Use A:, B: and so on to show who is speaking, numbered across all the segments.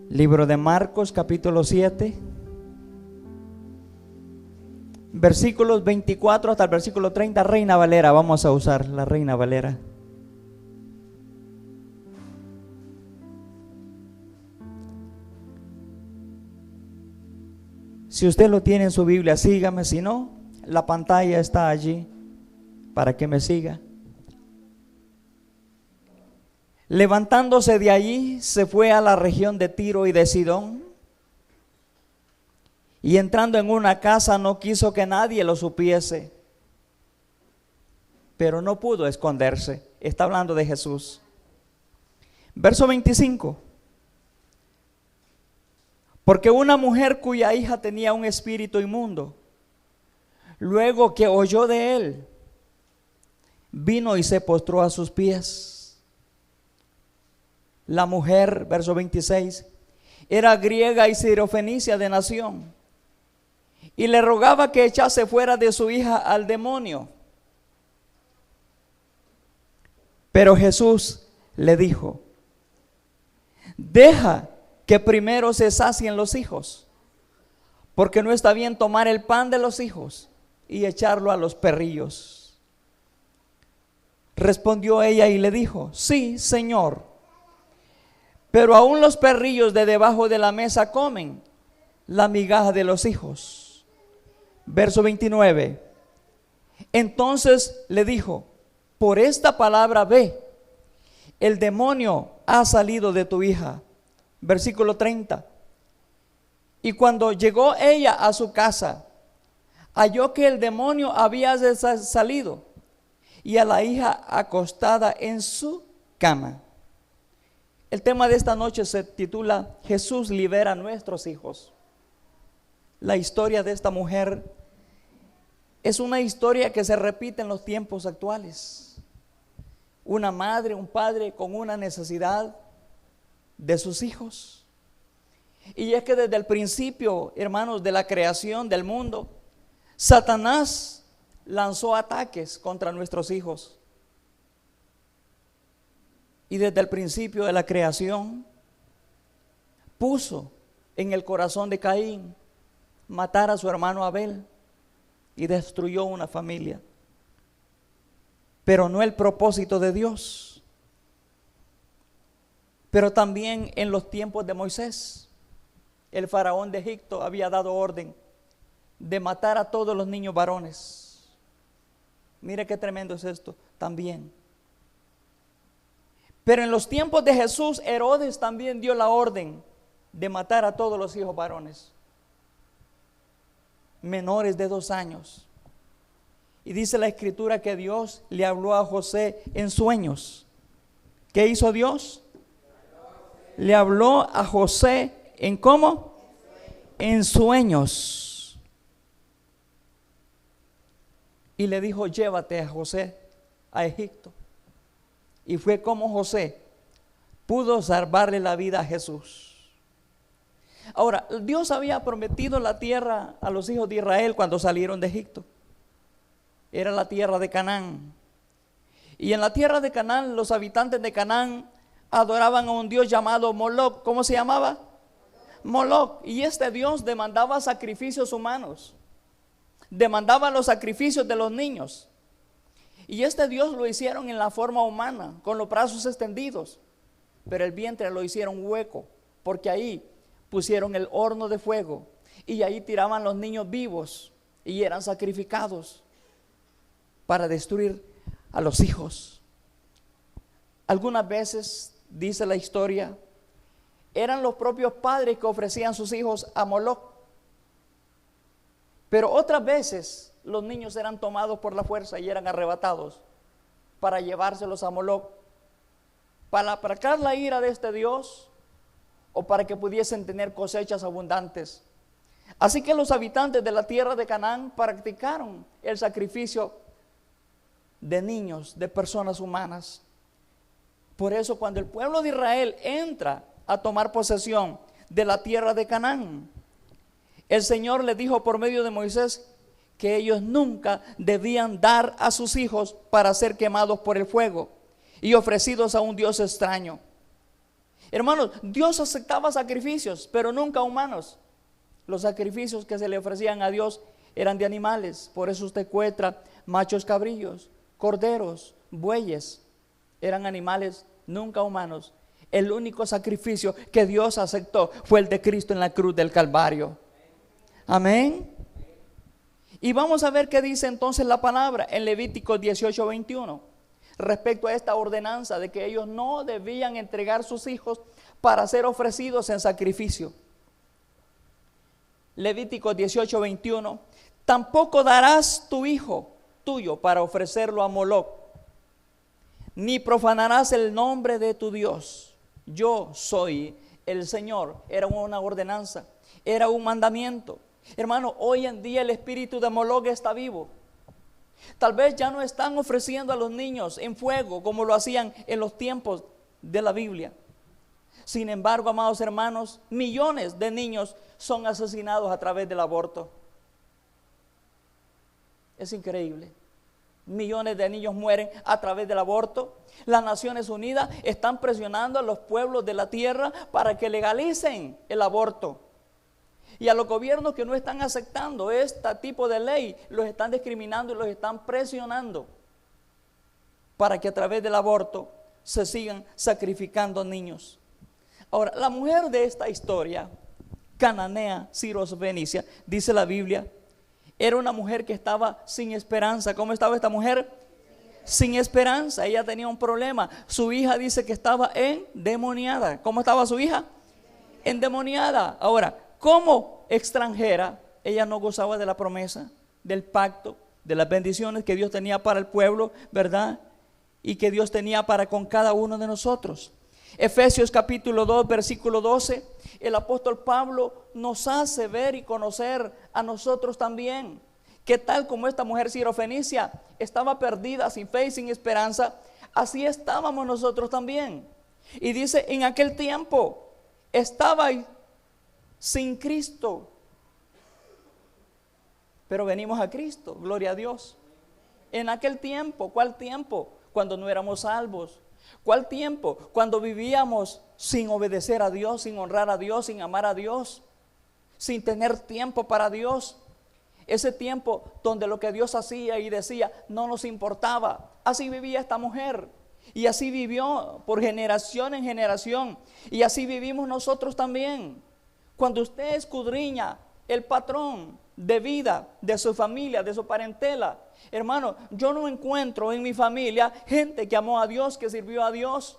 A: Libro de Marcos, capítulo 7, versículos 24 hasta el versículo 30, Reina Valera. Vamos a usar la Reina Valera. Si usted lo tiene en su Biblia, sígame. Si no, la pantalla está allí para que me siga. Levantándose de allí, se fue a la región de Tiro y de Sidón, y entrando en una casa no quiso que nadie lo supiese, pero no pudo esconderse. Está hablando de Jesús. Verso 25. Porque una mujer cuya hija tenía un espíritu inmundo, luego que oyó de él, vino y se postró a sus pies. La mujer, verso 26, era griega y sirofenicia de nación, y le rogaba que echase fuera de su hija al demonio. Pero Jesús le dijo: deja que primero se sacien los hijos, porque no está bien tomar el pan de los hijos y echarlo a los perrillos. Respondió ella y le dijo: sí, Señor, pero aún los perrillos de debajo de la mesa comen la migaja de los hijos. Verso 29. Entonces le dijo: por esta palabra ve, el demonio ha salido de tu hija. Versículo 30. Y cuando llegó ella a su casa, halló que el demonio había salido y a la hija acostada en su cama. El tema de esta noche se titula: Jesús libera a nuestros hijos. La historia de esta mujer es una historia que se repite en los tiempos actuales. Una madre, un padre con una necesidad de sus hijos. Y es que desde el principio, hermanos, de la creación del mundo, Satanás lanzó ataques contra nuestros hijos. Y desde el principio de la creación puso en el corazón de Caín matar a su hermano Abel y destruyó una familia. Pero no el propósito de Dios. Pero también en los tiempos de Moisés, el faraón de Egipto había dado orden de matar a todos los niños varones. Mire qué tremendo es esto también. Pero en los tiempos de Jesús, Herodes también dio la orden de matar a todos los hijos varones menores de 2 años. Y dice la Escritura que Dios le habló a José en sueños. ¿Qué hizo Dios? Le habló a José en ¿cómo? En sueños. Y le dijo: llévate a José a Egipto. Y fue como José pudo salvarle la vida a Jesús. Ahora, Dios había prometido la tierra a los hijos de Israel cuando salieron de Egipto. Era la tierra de Canaán. Y en la tierra de Canaán, los habitantes de Canaán adoraban a un dios llamado Moloc. ¿Cómo se llamaba? Moloc. Y este dios demandaba sacrificios humanos. Demandaba los sacrificios de los niños. Y este Dios lo hicieron en la forma humana, con los brazos extendidos, pero el vientre lo hicieron hueco, porque ahí pusieron el horno de fuego y ahí tiraban los niños vivos y eran sacrificados para destruir a los hijos. Algunas veces, dice la historia, eran los propios padres que ofrecían sus hijos a Moloc, pero otras veces los niños eran tomados por la fuerza y eran arrebatados para llevárselos a Moloc, para aplacar la ira de este Dios o para que pudiesen tener cosechas abundantes. Así que los habitantes de la tierra de Canaán practicaron el sacrificio de niños, de personas humanas. Por eso cuando el pueblo de Israel entra a tomar posesión de la tierra de Canaán, el Señor le dijo por medio de Moisés que ellos nunca debían dar a sus hijos para ser quemados por el fuego y ofrecidos a un Dios extraño. Hermanos, Dios aceptaba sacrificios, pero nunca humanos. Los sacrificios que se le ofrecían a Dios eran de animales. Por eso usted encuentra machos cabrillos, corderos, bueyes. Eran animales, nunca humanos. El único sacrificio que Dios aceptó fue el de Cristo en la cruz del Calvario. Amén. Y vamos a ver qué dice entonces la palabra en Levítico 18:21 respecto a esta ordenanza de que ellos no debían entregar sus hijos para ser ofrecidos en sacrificio. Levítico 18:21: tampoco darás tu hijo tuyo para ofrecerlo a Moloc, ni profanarás el nombre de tu Dios. Yo soy el Señor. Era una ordenanza, era un mandamiento. Hermano, hoy en día el espíritu de Moloc está vivo. Tal vez ya no están ofreciendo a los niños en fuego como lo hacían en los tiempos de la Biblia. Sin embargo, amados hermanos, millones de niños son asesinados a través del aborto. Es increíble. Millones de niños mueren a través del aborto. Las Naciones Unidas están presionando a los pueblos de la tierra para que legalicen el aborto. Y a los gobiernos que no están aceptando este tipo de ley, los están discriminando y los están presionando para que a través del aborto se sigan sacrificando niños. Ahora, la mujer de esta historia, cananea, Sirofenicia, dice la Biblia, era una mujer que estaba sin esperanza. ¿Cómo estaba esta mujer? Sin esperanza. Ella tenía un problema. Su hija dice que estaba endemoniada. ¿Cómo estaba su hija? Endemoniada. Ahora, como extranjera, ella no gozaba de la promesa, del pacto, de las bendiciones que Dios tenía para el pueblo, ¿verdad? Y que Dios tenía para con cada uno de nosotros. Efesios capítulo 2, versículo 12, el apóstol Pablo nos hace ver y conocer a nosotros también, que tal como esta mujer Sirofenicia estaba perdida, sin fe y sin esperanza, así estábamos nosotros también. Y dice, en aquel tiempo estabais sin Cristo, pero venimos a Cristo, gloria a Dios. En aquel tiempo, ¿cuál tiempo? Cuando no éramos salvos. ¿Cuál tiempo? Cuando vivíamos sin obedecer a Dios, sin honrar a Dios, sin amar a Dios, sin tener tiempo para Dios. Ese tiempo donde lo que Dios hacía y decía no nos importaba. Así vivía esta mujer y así vivió por generación en generación, y así vivimos nosotros también. Cuando usted escudriña el patrón de vida de su familia, de su parentela, hermano, yo no encuentro en mi familia gente que amó a Dios, que sirvió a Dios.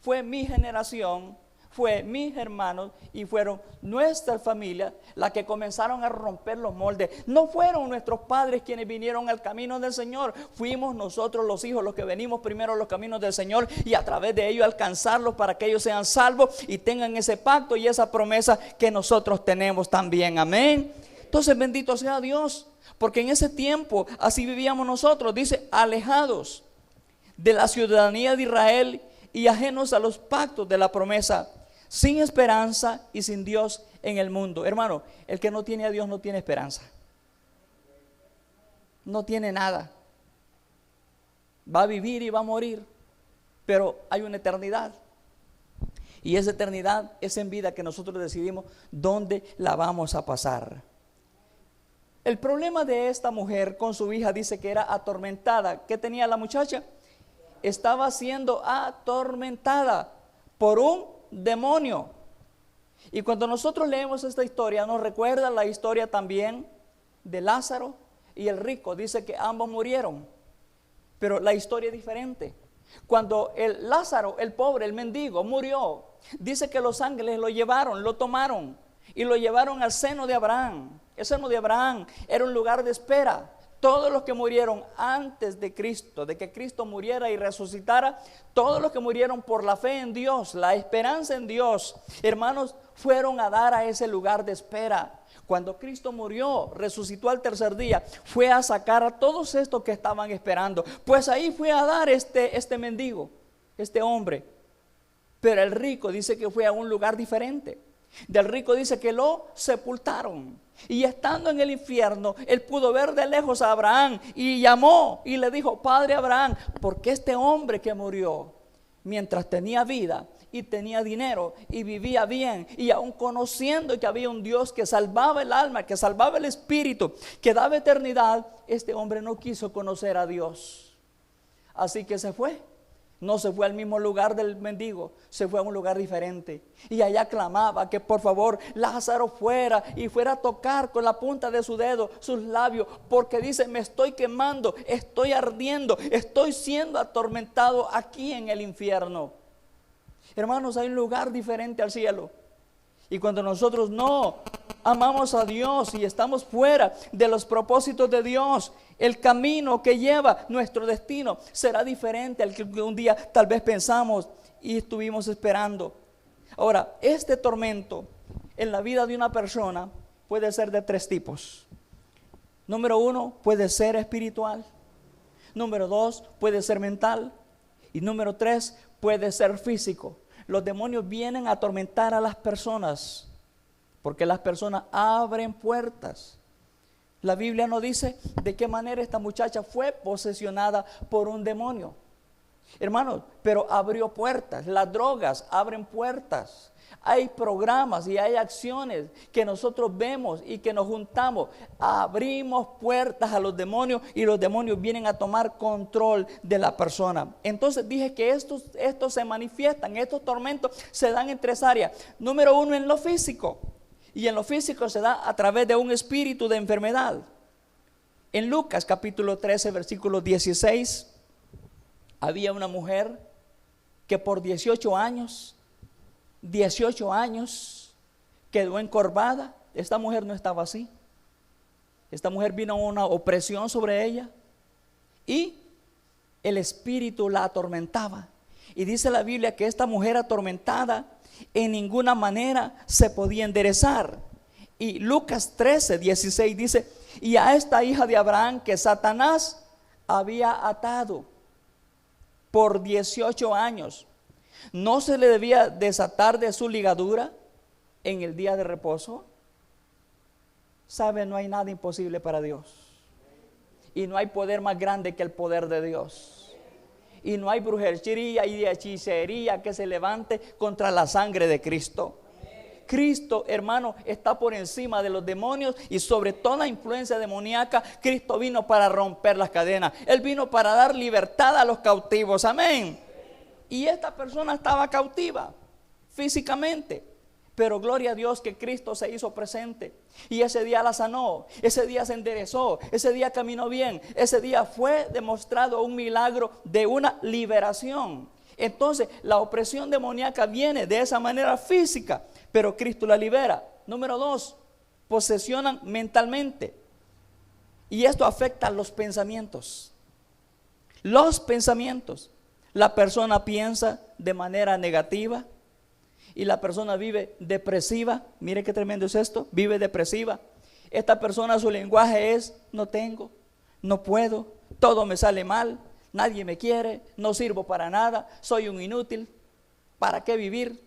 A: Fue mi generación, fue mis hermanos y fueron nuestra familia las que comenzaron a romper los moldes. No fueron nuestros padres quienes vinieron al camino del Señor, fuimos nosotros los hijos los que venimos primero a los caminos del Señor, y a través de ellos alcanzarlos para que ellos sean salvos y tengan ese pacto y esa promesa que nosotros tenemos también. Amén. Entonces, bendito sea Dios, porque en ese tiempo así vivíamos nosotros. Dice, alejados de la ciudadanía de Israel y ajenos a los pactos de la promesa, sin esperanza y sin Dios en el mundo. Hermano, el que no tiene a Dios no tiene esperanza, no tiene nada. Va a vivir y va a morir, pero hay una eternidad, y esa eternidad es en vida que nosotros decidimos dónde la vamos a pasar. El problema de esta mujer con su hija, dice que era atormentada. ¿Qué tenía la muchacha? Estaba siendo atormentada por un demonio. Y cuando nosotros leemos esta historia, nos recuerda la historia también de Lázaro y el rico. Dice que ambos murieron, pero la historia es diferente. Cuando el Lázaro, el pobre, el mendigo, murió, dice que los ángeles lo llevaron, lo tomaron y lo llevaron al seno de Abraham. El seno de Abraham era un lugar de espera. Todos los que murieron antes de Cristo, de que Cristo muriera y resucitara, todos los que murieron por la fe en Dios, la esperanza en Dios, hermanos, fueron a dar a ese lugar de espera. Cuando Cristo murió, resucitó al tercer día, fue a sacar a todos estos que estaban esperando. Pues ahí fue a dar este mendigo, este hombre. Pero el rico dice que fue a un lugar diferente. Del rico dice que lo sepultaron, y estando en el infierno, él pudo ver de lejos a Abraham y llamó y le dijo: Padre Abraham, porque este hombre que murió mientras tenía vida y tenía dinero y vivía bien, y aún conociendo que había un Dios que salvaba el alma, que salvaba el espíritu, que daba eternidad, este hombre no quiso conocer a Dios. Así que se fue. No se fue al mismo lugar del mendigo, se fue a un lugar diferente. Y allá clamaba que por favor Lázaro fuera y fuera a tocar con la punta de su dedo sus labios, porque dice: me estoy quemando, estoy ardiendo, estoy siendo atormentado aquí en el infierno. Hermanos, hay un lugar diferente al cielo. Y cuando nosotros no amamos a Dios y estamos fuera de los propósitos de Dios, el camino que lleva nuestro destino será diferente al que un día tal vez pensamos y estuvimos esperando. Ahora, este tormento en la vida de una persona puede ser de 3 tipos. Número 1, puede ser espiritual. Número 2, puede ser mental. Y número 3, puede ser físico. Los demonios vienen a atormentar a las personas porque las personas abren puertas. La Biblia no dice de qué manera esta muchacha fue posesionada por un demonio, hermanos, pero abrió puertas. Las drogas abren puertas. Hay programas y hay acciones que nosotros vemos y que nos juntamos, abrimos puertas a los demonios y los demonios vienen a tomar control de la persona. Entonces dije que estos se manifiestan, estos tormentos se dan en 3 áreas. Número 1, en lo físico. Y en lo físico se da a través de un espíritu de enfermedad. En Lucas capítulo 13 versículo 16, había una mujer que por 18 años quedó encorvada. Esta mujer no estaba así. Esta mujer vino una opresión sobre ella y el espíritu la atormentaba. Y dice la Biblia que esta mujer atormentada en ninguna manera se podía enderezar. Y Lucas 13, 16 dice: y a esta hija de Abraham que Satanás había atado por 18 años, ¿no se le debía desatar de su ligadura en el día de reposo? ¿Sabe? No hay nada imposible para Dios. Y no hay poder más grande que el poder de Dios. Y no hay brujería y hechicería que se levante contra la sangre de Cristo. Cristo, hermano, está por encima de los demonios y sobre toda influencia demoníaca. Cristo vino para romper las cadenas. Él vino para dar libertad a los cautivos. Amén. Y esta persona estaba cautiva físicamente, pero gloria a Dios que Cristo se hizo presente. Y ese día la sanó, ese día se enderezó, ese día caminó bien, ese día fue demostrado un milagro de una liberación. Entonces la opresión demoníaca viene de esa manera física, pero Cristo la libera. Número 2, posesionan mentalmente. Y esto afecta a los pensamientos. Los pensamientos. La persona piensa de manera negativa y la persona vive depresiva. Mire qué tremendo es esto, vive depresiva. Esta persona, su lenguaje es: no tengo, no puedo, todo me sale mal, nadie me quiere, no sirvo para nada, soy un inútil. ¿Para qué vivir?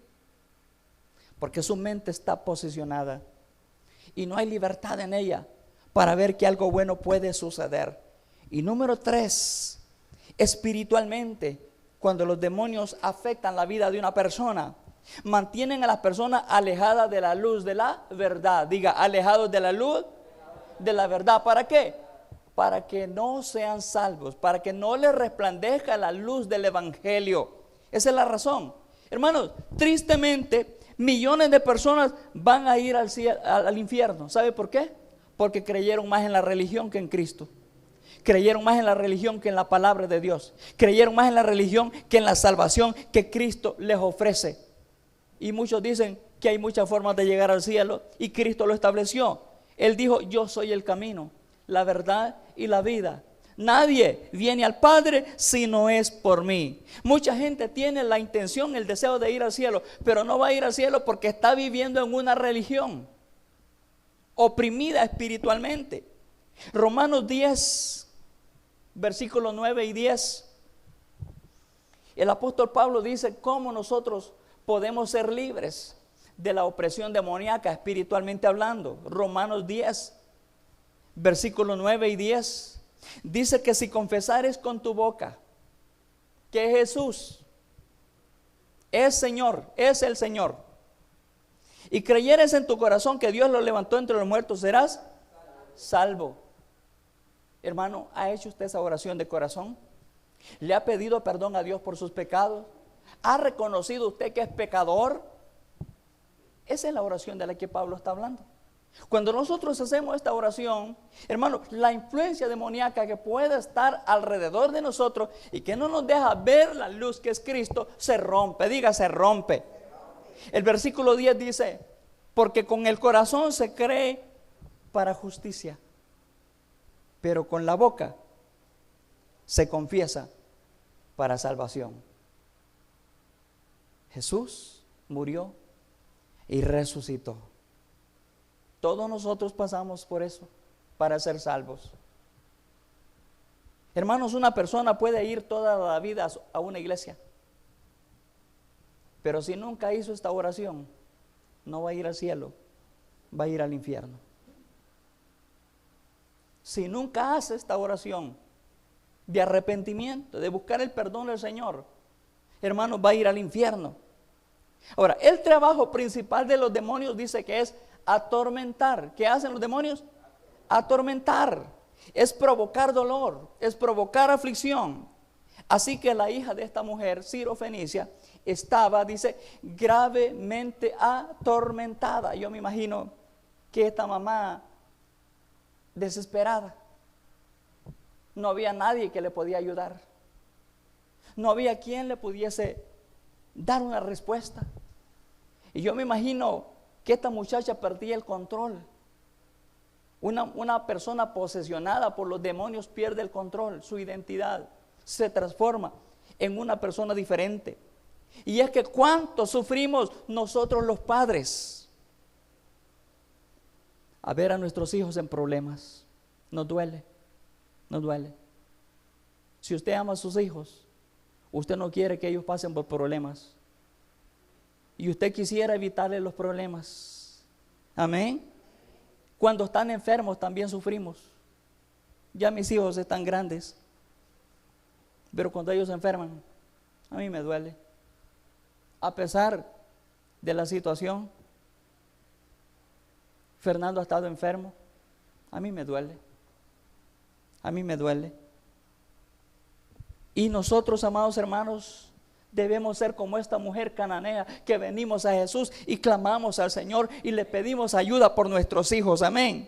A: Porque su mente está posesionada y no hay libertad en ella para ver que algo bueno puede suceder. Y número 3, espiritualmente, cuando los demonios afectan la vida de una persona, mantienen a las personas alejadas de la luz de la verdad. Diga: alejados de la luz de la verdad. ¿Para qué? Para que no sean salvos, para que no les resplandezca la luz del evangelio. Esa es la razón. Hermanos, tristemente millones de personas van a ir al infierno. ¿Sabe por qué? Porque creyeron más en la religión que en Cristo. Creyeron más en la religión que en la palabra de Dios. Creyeron más en la religión que en la salvación que Cristo les ofrece. Y muchos dicen que hay muchas formas de llegar al cielo y Cristo lo estableció. Él dijo: yo soy el camino, la verdad y la vida. Nadie viene al Padre si no es por mí. Mucha gente tiene la intención, el deseo de ir al cielo, pero no va a ir al cielo porque está viviendo en una religión oprimida espiritualmente. Romanos 10, versículos 9 y 10. El apóstol Pablo dice cómo nosotros podemos ser libres de la opresión demoníaca espiritualmente hablando. Romanos 10, versículos 9 y 10. Dice que si confesares con tu boca que Jesús es Señor, es el Señor, y creyeres en tu corazón que Dios lo levantó entre los muertos, serás salvo. Hermano, ¿ha hecho usted esa oración de corazón? ¿Le ha pedido perdón a Dios por sus pecados? ¿Ha reconocido usted que es pecador? Esa es la oración de la que Pablo está hablando. Cuando nosotros hacemos esta oración, hermano, la influencia demoníaca que puede estar alrededor de nosotros y que no nos deja ver la luz que es Cristo, se rompe. Diga, se rompe. El versículo 10 dice: porque con el corazón se cree para justicia, pero con la boca se confiesa para salvación. Jesús murió y resucitó. Todos nosotros pasamos por eso para ser salvos. Hermanos, una persona puede ir toda la vida a una iglesia, pero si nunca hizo esta oración, no va a ir al cielo, va a ir al infierno. Si nunca hace esta oración de arrepentimiento, de buscar el perdón del Señor, hermano, va a ir al infierno. Ahora, el trabajo principal de los demonios dice que es atormentar. ¿Qué hacen los demonios? Atormentar. Es provocar dolor, es provocar aflicción. Así que la hija de esta mujer, Sirofenicia, estaba, dice, gravemente atormentada. Yo me imagino que esta mamá, desesperada, no había nadie que le podía ayudar. No había quien le pudiese dar una respuesta. Y yo me imagino que esta muchacha perdía el control. Una persona posesionada por los demonios pierde el control, su identidad se transforma en una persona diferente. Y es que cuánto sufrimos nosotros los padres a ver a nuestros hijos en problemas. Nos duele, nos duele. Si usted ama a sus hijos, usted no quiere que ellos pasen por problemas, y usted quisiera evitarle los problemas. Amén. Cuando están enfermos también sufrimos. Ya mis hijos están grandes, pero cuando ellos se enferman, a mí me duele. A pesar de la situación, Fernando ha estado enfermo, a mí me duele. A mí me duele. Y nosotros, amados hermanos, debemos ser como esta mujer cananea que venimos a Jesús y clamamos al Señor y le pedimos ayuda por nuestros hijos. Amén.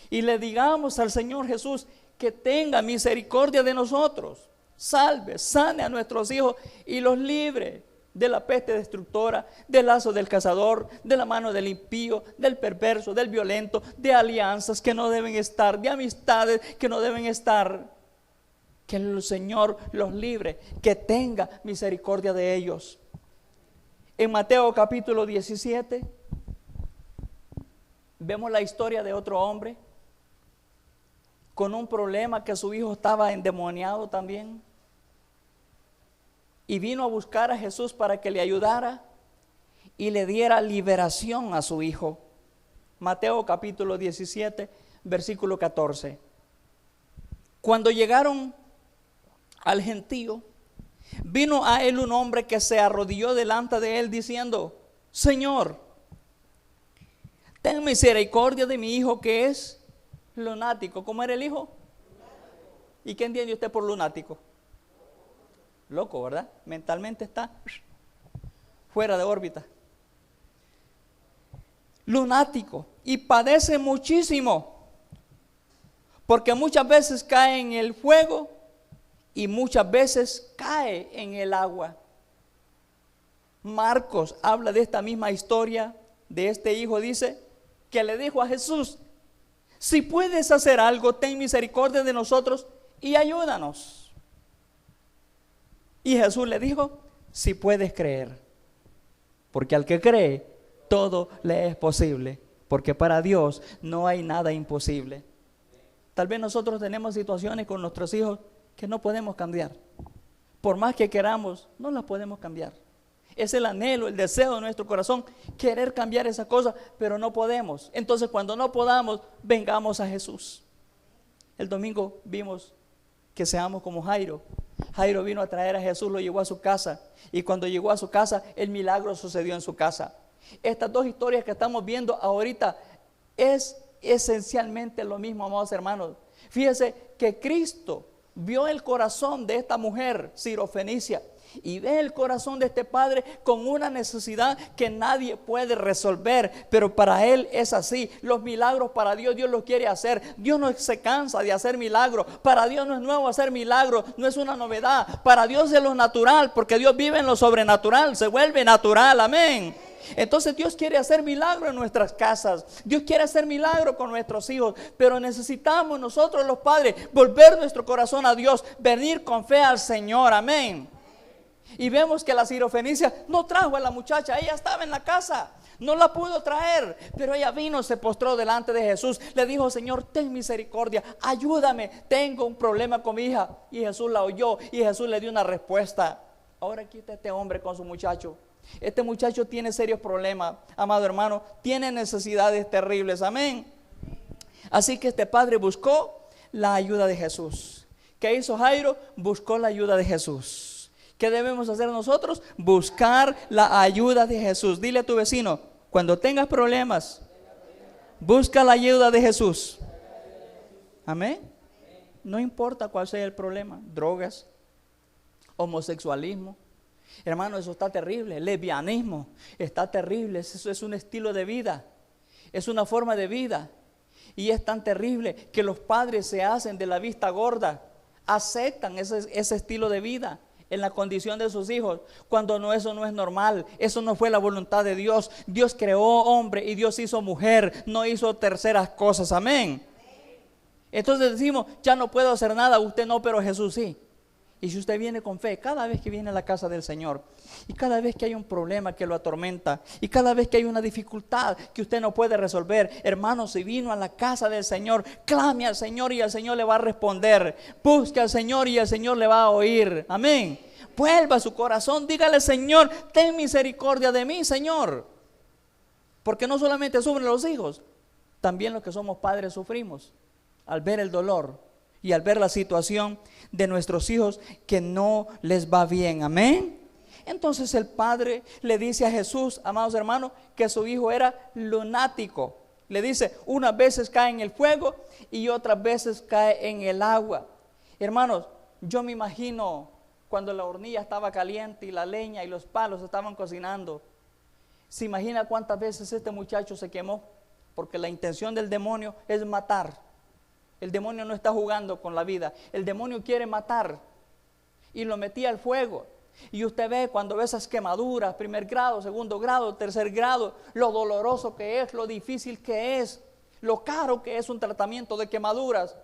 A: Y le digamos al Señor Jesús que tenga misericordia de nosotros, salve, sane a nuestros hijos y los libre de la peste destructora, del lazo del cazador, de la mano del impío, del perverso, del violento, de alianzas que no deben estar, de amistades que no deben estar. Que el Señor los libre, que tenga misericordia de ellos. En Mateo capítulo 17 vemos la historia de otro hombre con un problema, que su hijo estaba endemoniado también, y vino a buscar a Jesús para que le ayudara y le diera liberación a su hijo. Mateo capítulo 17 versículo 14. Cuando llegaron al gentío, vino a él un hombre que se arrodilló delante de él diciendo: Señor, ten misericordia de mi hijo que es lunático. ¿Cómo era el hijo? ¿Y qué entiende usted por lunático? Loco, ¿verdad? Mentalmente está fuera de órbita. Lunático, y padece muchísimo, porque muchas veces cae en el fuego y muchas veces cae en el agua. Marcos habla de esta misma historia de este hijo. Dice que le dijo a Jesús: si puedes hacer algo, ten misericordia de nosotros y ayúdanos. Y Jesús le dijo: si puedes creer, porque al que cree todo le es posible, porque para Dios no hay nada imposible. Tal vez nosotros tenemos situaciones con nuestros hijos que no podemos cambiar. Por más que queramos, no las podemos cambiar. Es el anhelo, el deseo de nuestro corazón, querer cambiar esa cosa, pero no podemos. Entonces, cuando no podamos, vengamos a Jesús. El domingo vimos que seamos como Jairo. Jairo vino a traer a Jesús, lo llevó a su casa. Y cuando llegó a su casa, el milagro sucedió en su casa. Estas dos historias que estamos viendo ahorita es esencialmente lo mismo, amados hermanos. Fíjese que Cristo vio el corazón de esta mujer sirofenicia y ve el corazón de este padre con una necesidad que nadie puede resolver, pero para él es así. Los milagros para Dios, Dios los quiere hacer. Dios no se cansa de hacer milagros. Para Dios no es nuevo hacer milagros, no es una novedad. Para Dios es lo natural, porque Dios vive en lo sobrenatural, se vuelve natural, amén. Entonces Dios quiere hacer milagros en nuestras casas. Dios quiere hacer milagros con nuestros hijos. Pero necesitamos nosotros los padres volver nuestro corazón a Dios, venir con fe al Señor, amén. Y vemos que la sirofenicia no trajo a la muchacha, ella estaba en la casa, no la pudo traer, pero ella vino, se postró delante de Jesús, le dijo: Señor, ten misericordia, ayúdame, tengo un problema con mi hija. Y Jesús la oyó y Jesús le dio una respuesta. Ahora aquí está este hombre con su muchacho. Este muchacho tiene serios problemas, amado hermano, tiene necesidades terribles, amén. Así que este padre buscó la ayuda de Jesús. ¿Qué hizo Jairo? Buscó la ayuda de Jesús. ¿Qué debemos hacer nosotros? Buscar la ayuda de Jesús. Dile a tu vecino: cuando tengas problemas, busca la ayuda de Jesús. Amén. No importa cuál sea el problema: drogas, homosexualismo. Hermano, eso está terrible. Lesbianismo está terrible. Eso es un estilo de vida, es una forma de vida. Y es tan terrible que los padres se hacen de la vista gorda, aceptan ese estilo de vida en la condición de sus hijos, cuando no, eso no es normal. Eso no fue la voluntad de Dios. Dios creó hombre y Dios hizo mujer, no hizo terceras cosas, amén. Entonces decimos: ya no puedo hacer nada, usted no, pero Jesús sí. Y si usted viene con fe, cada vez que viene a la casa del Señor, y cada vez que hay un problema que lo atormenta, y cada vez que hay una dificultad que usted no puede resolver, hermano, si vino a la casa del Señor, clame al Señor y el Señor le va a responder. Busque al Señor y el Señor le va a oír, amén. Vuelva a su corazón, dígale: Señor, ten misericordia de mí, Señor. Porque no solamente sufren los hijos, también los que somos padres sufrimos al ver el dolor y al ver la situación de nuestros hijos que no les va bien, amén. Entonces el padre le dice a Jesús, amados hermanos, que su hijo era lunático. Le dice: unas veces cae en el fuego y otras veces cae en el agua. Hermanos, yo me imagino cuando la hornilla estaba caliente y la leña y los palos estaban cocinando. ¿Se imagina cuántas veces este muchacho se quemó? Porque la intención del demonio es matar. El demonio no está jugando con la vida. El demonio quiere matar. Y lo metía al fuego. Y usted ve, cuando ve esas quemaduras, 1er grado, 2º grado, 3er grado, lo doloroso que es, lo difícil que es, lo caro que es un tratamiento de quemaduras.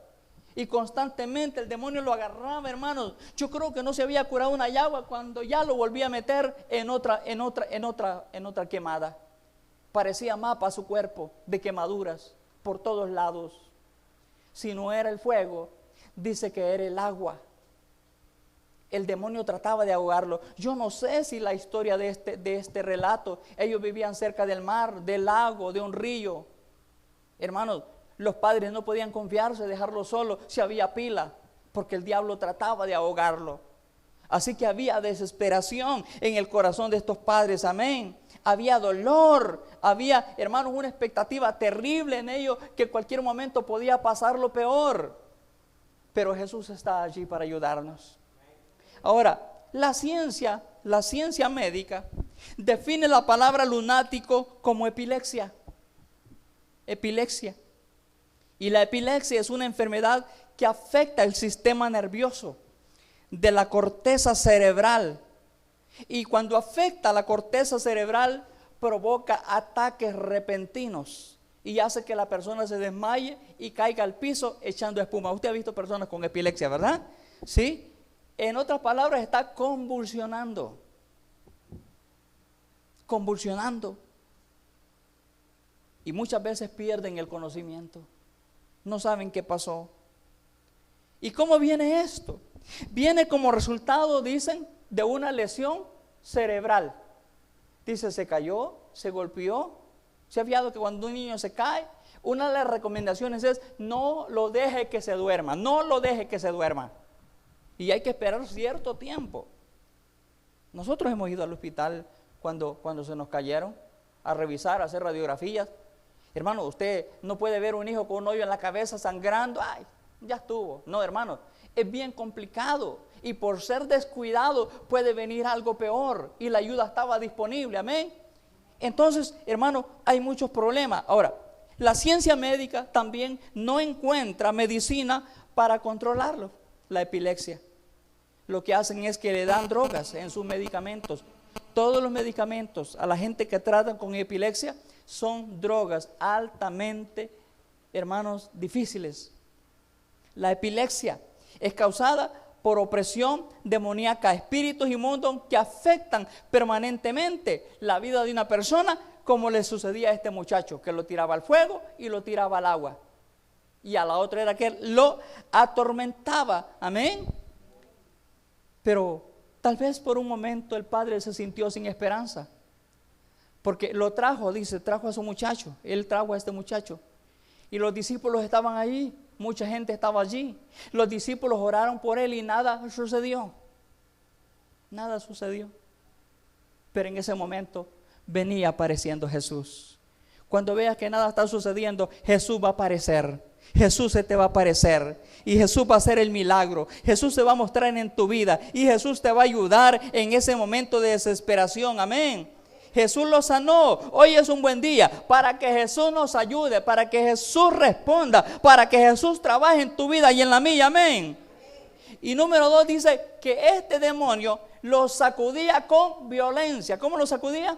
A: Y constantemente el demonio lo agarraba, hermanos. Yo creo que no se había curado una llagua cuando ya lo volvía a meter en otra quemada. Parecía mapa su cuerpo de quemaduras por todos lados. Si no era el fuego, dice que era el agua. El demonio trataba de ahogarlo. Yo no sé si la historia de este relato, ellos vivían cerca del mar, del lago, de un río. Hermanos, los padres no podían confiarse, dejarlo solo si había pila, porque el diablo trataba de ahogarlo. Así que había desesperación en el corazón de estos padres, amén. Había dolor, había, hermanos, una expectativa terrible en ellos, que en cualquier momento podía pasar lo peor. Pero Jesús está allí para ayudarnos. Ahora, la ciencia médica define la palabra lunático como epilepsia. Epilepsia. Y la epilepsia es una enfermedad que afecta el sistema nervioso de la corteza cerebral. Y cuando afecta la corteza cerebral, provoca ataques repentinos y hace que la persona se desmaye y caiga al piso echando espuma. Usted ha visto personas con epilepsia, ¿verdad? ¿Sí? En otras palabras, está convulsionando. Convulsionando. Y muchas veces pierden el conocimiento. No saben qué pasó. ¿Y cómo viene esto? Viene como resultado, dicen, de una lesión cerebral. Dice, se cayó, se golpeó. ¿Se ha fijado que cuando un niño se cae, una de las recomendaciones es: no lo deje que se duerma, no lo deje que se duerma? y hay que esperar cierto tiempo. Nosotros hemos ido al hospital cuando se nos cayeron a revisar, a hacer radiografías. Hermano, usted no puede ver un hijo con un hoyo en la cabeza sangrando. Ay, ya estuvo. No, hermano, es bien complicado. Y por ser descuidado puede venir algo peor. Y la ayuda estaba disponible, amén. Entonces, hermano, hay muchos problemas. Ahora, la ciencia médica también no encuentra medicina para controlarlo, la epilepsia. Lo que hacen es que le dan drogas en sus medicamentos. Todos los medicamentos a la gente que tratan con epilepsia son drogas altamente, hermanos, difíciles. La epilepsia es causada por opresión demoníaca, espíritus inmundos que afectan permanentemente la vida de una persona, como le sucedía a este muchacho, que lo tiraba al fuego y lo tiraba al agua. Y a la otra era que lo atormentaba, amén. Pero tal vez por un momento el padre se sintió sin esperanza, porque lo trajo, dice, trajo a su muchacho, él trajo a este muchacho, y los discípulos estaban allí, mucha gente estaba allí, los discípulos oraron por él y nada sucedió, pero en ese momento venía apareciendo Jesús. Cuando veas que nada está sucediendo, Jesús va a aparecer. Jesús se te va a aparecer y Jesús va a hacer el milagro. Jesús se va a mostrar en tu vida y Jesús te va a ayudar en ese momento de desesperación, amén. Jesús lo sanó. Hoy es un buen día para que Jesús nos ayude, para que Jesús responda, para que Jesús trabaje en tu vida y en la mía, amén. Y número 2 dice que este demonio lo sacudía con violencia. ¿Cómo lo sacudía?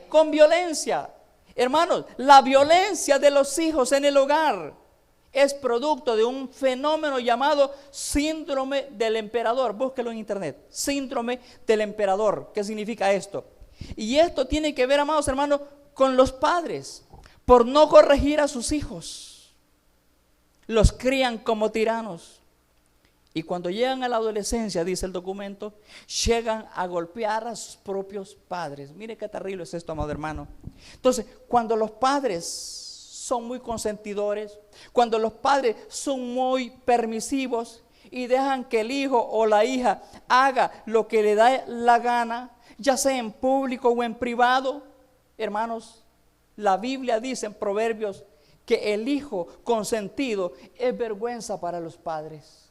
A: Con violencia. Hermanos, la violencia de los hijos en el hogar es producto de un fenómeno llamado síndrome del emperador. Búsquelo en internet. Síndrome del emperador. ¿Qué significa esto? Y esto tiene que ver, amados hermanos, con los padres. Por no corregir a sus hijos, los crían como tiranos. Y cuando llegan a la adolescencia, dice el documento, llegan a golpear a sus propios padres. Mire qué terrible es esto, amado hermano. Entonces, cuando los padres son muy consentidores, cuando los padres son muy permisivos y dejan que el hijo o la hija haga lo que le da la gana, ya sea en público o en privado, hermanos, la Biblia dice en Proverbios que el hijo consentido es vergüenza para los padres.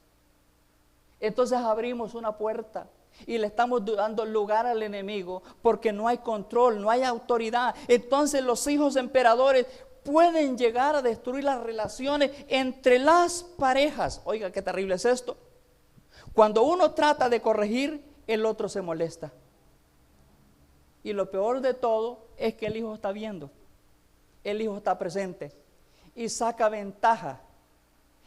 A: Entonces abrimos una puerta y le estamos dando lugar al enemigo porque no hay control, no hay autoridad. Entonces los hijos emperadores pueden llegar a destruir las relaciones entre las parejas. Oiga, qué terrible es esto. Cuando uno trata de corregir, el otro se molesta. Y lo peor de todo es que el hijo está viendo, el hijo está presente y saca ventaja.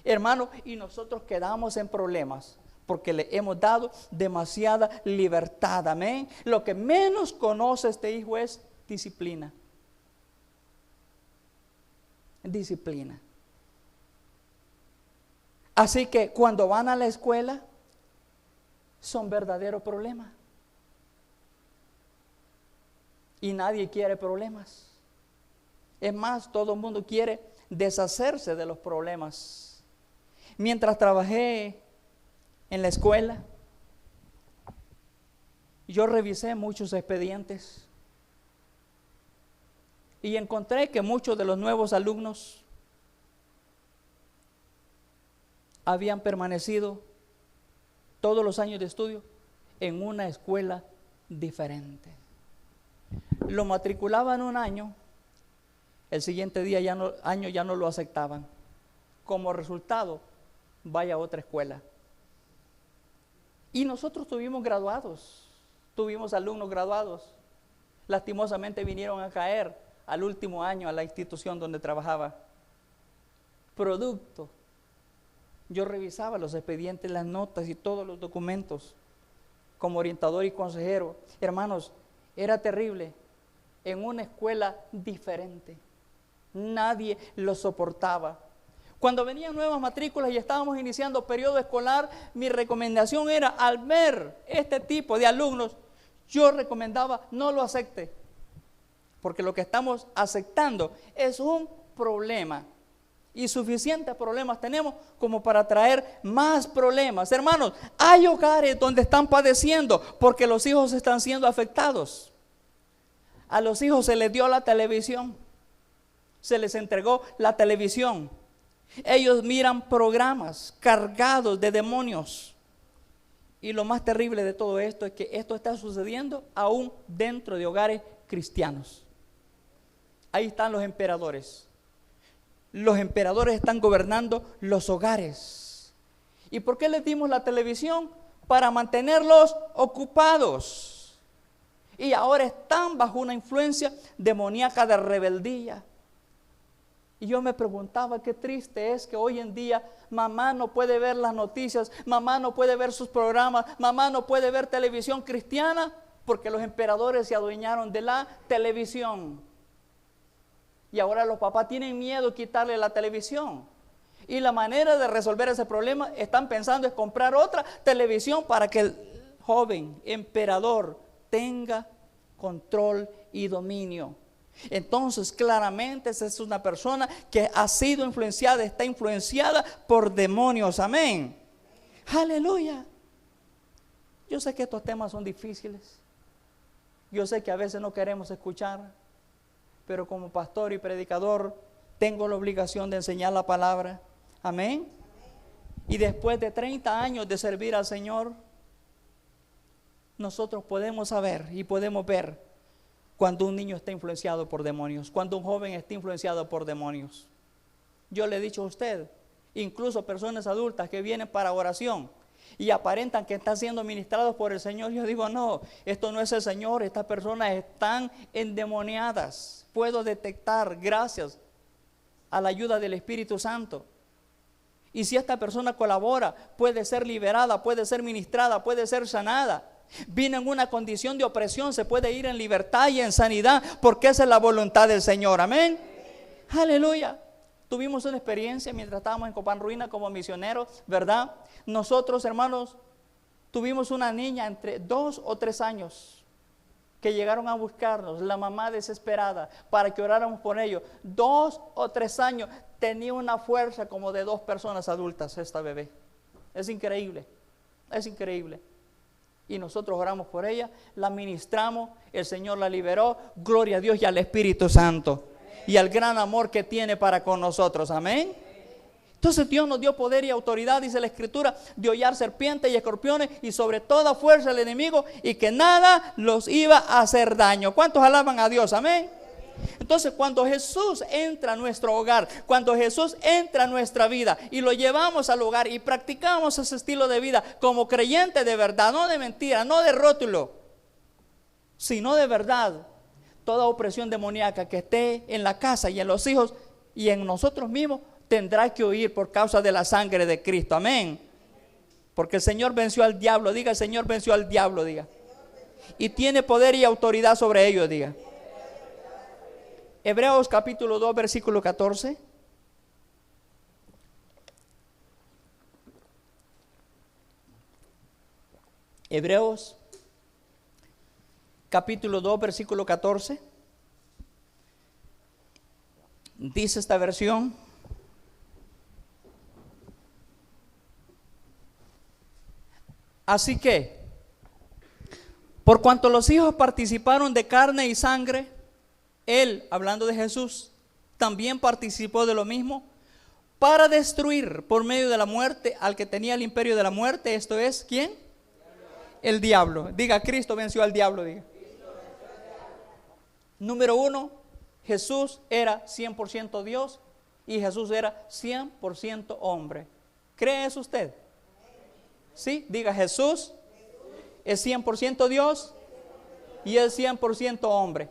A: Hermano, y nosotros quedamos en problemas porque le hemos dado demasiada libertad, amén. Lo que menos conoce este hijo es disciplina. Disciplina. Así que cuando van a la escuela, son verdaderos problemas. Y nadie quiere problemas. Es más, todo el mundo quiere deshacerse de los problemas. Mientras trabajé en la escuela, yo revisé muchos expedientes y encontré que muchos de los nuevos alumnos habían permanecido todos los años de estudio en una escuela diferente. Lo matriculaban un año, el siguiente día ya no lo aceptaban. Como resultado, vaya a otra escuela. Y nosotros tuvimos graduados, tuvimos alumnos graduados. Lastimosamente vinieron a caer al último año a la institución donde trabajaba. Producto. Yo revisaba los expedientes, las notas y todos los documentos como orientador y consejero. Hermanos, era terrible. En una escuela diferente. Nadie lo soportaba. Cuando venían nuevas matrículas y estábamos iniciando periodo escolar, mi recomendación era, al ver este tipo de alumnos, yo recomendaba no lo acepte, porque lo que estamos aceptando es un problema. Y suficientes problemas tenemos como para traer más problemas. Hermanos, hay hogares donde están padeciendo porque los hijos están siendo afectados. A los hijos se les dio la televisión, se les entregó la televisión. Ellos miran programas cargados de demonios. Y lo más terrible de todo esto es que esto está sucediendo aún dentro de hogares cristianos. Ahí están los emperadores. Los emperadores están gobernando los hogares. ¿Y por qué les dimos la televisión? Para mantenerlos ocupados. Y ahora están bajo una influencia demoníaca de rebeldía. Y yo me preguntaba, qué triste es que hoy en día mamá no puede ver las noticias, mamá no puede ver sus programas, mamá no puede ver televisión cristiana, porque los emperadores se adueñaron de la televisión. Y ahora los papás tienen miedo de quitarle la televisión. Y la manera de resolver ese problema están pensando es comprar otra televisión para que el joven emperador tenga control y dominio. Entonces claramente esa es una persona que ha sido influenciada, está influenciada por demonios. Amén. Aleluya. Yo sé que estos temas son difíciles. Yo sé que a veces no queremos escuchar. Pero como pastor y predicador tengo la obligación de enseñar la palabra. Amén. Y después de 30 años de servir al Señor, nosotros podemos saber y podemos ver cuando un niño está influenciado por demonios, cuando un joven está influenciado por demonios. Yo le he dicho a usted, incluso personas adultas que vienen para oración y aparentan que están siendo ministrados por el Señor, yo digo, no, esto no es el Señor, estas personas están endemoniadas. Puedo detectar gracias a la ayuda del Espíritu Santo. Y si esta persona colabora, puede ser liberada, puede ser ministrada, puede ser sanada. Viene en una condición de opresión, se puede ir en libertad y en sanidad, porque esa es la voluntad del Señor. Amén. Aleluya. Tuvimos una experiencia mientras estábamos en Copán Ruina como misioneros, ¿verdad? Nosotros, hermanos, tuvimos una niña entre 2 o 3 años que llegaron a buscarnos, la mamá desesperada, para que oráramos por ellos. 2 o 3 años, tenía una fuerza como de 2 personas adultas esta bebé. Es increíble, es increíble. Y nosotros oramos por ella, la ministramos, el Señor la liberó, gloria a Dios y al Espíritu Santo, y al gran amor que tiene para con nosotros. Amén. Entonces Dios nos dio poder y autoridad, dice la Escritura, de hollar serpientes y escorpiones y sobre toda fuerza del enemigo, y que nada los iba a hacer daño. ¿Cuántos alaban a Dios? Amén. Entonces cuando Jesús entra a nuestro hogar, cuando Jesús entra a nuestra vida y lo llevamos al hogar y practicamos ese estilo de vida como creyente de verdad, no de mentira, no de rótulo, sino de verdad, toda opresión demoníaca que esté en la casa y en los hijos y en nosotros mismos tendrá que huir por causa de la sangre de Cristo. Amén. Porque el Señor venció al diablo. Diga, el Señor venció al diablo, diga. Y tiene poder y autoridad sobre ellos, diga. Hebreos capítulo 2, versículo 14. Hebreos capítulo 2, versículo 14. Dice esta versión: así que, por cuanto los hijos participaron de carne y sangre, Él, hablando de Jesús, también participó de lo mismo, para destruir por medio de la muerte al que tenía el imperio de la muerte. Esto es, ¿quién? El diablo. Diga, Cristo venció al diablo, diga. Número 1, Jesús era 100% Dios y Jesús era 100% hombre. ¿Cree eso usted? Sí, diga, Jesús es 100% Dios y es 100% hombre.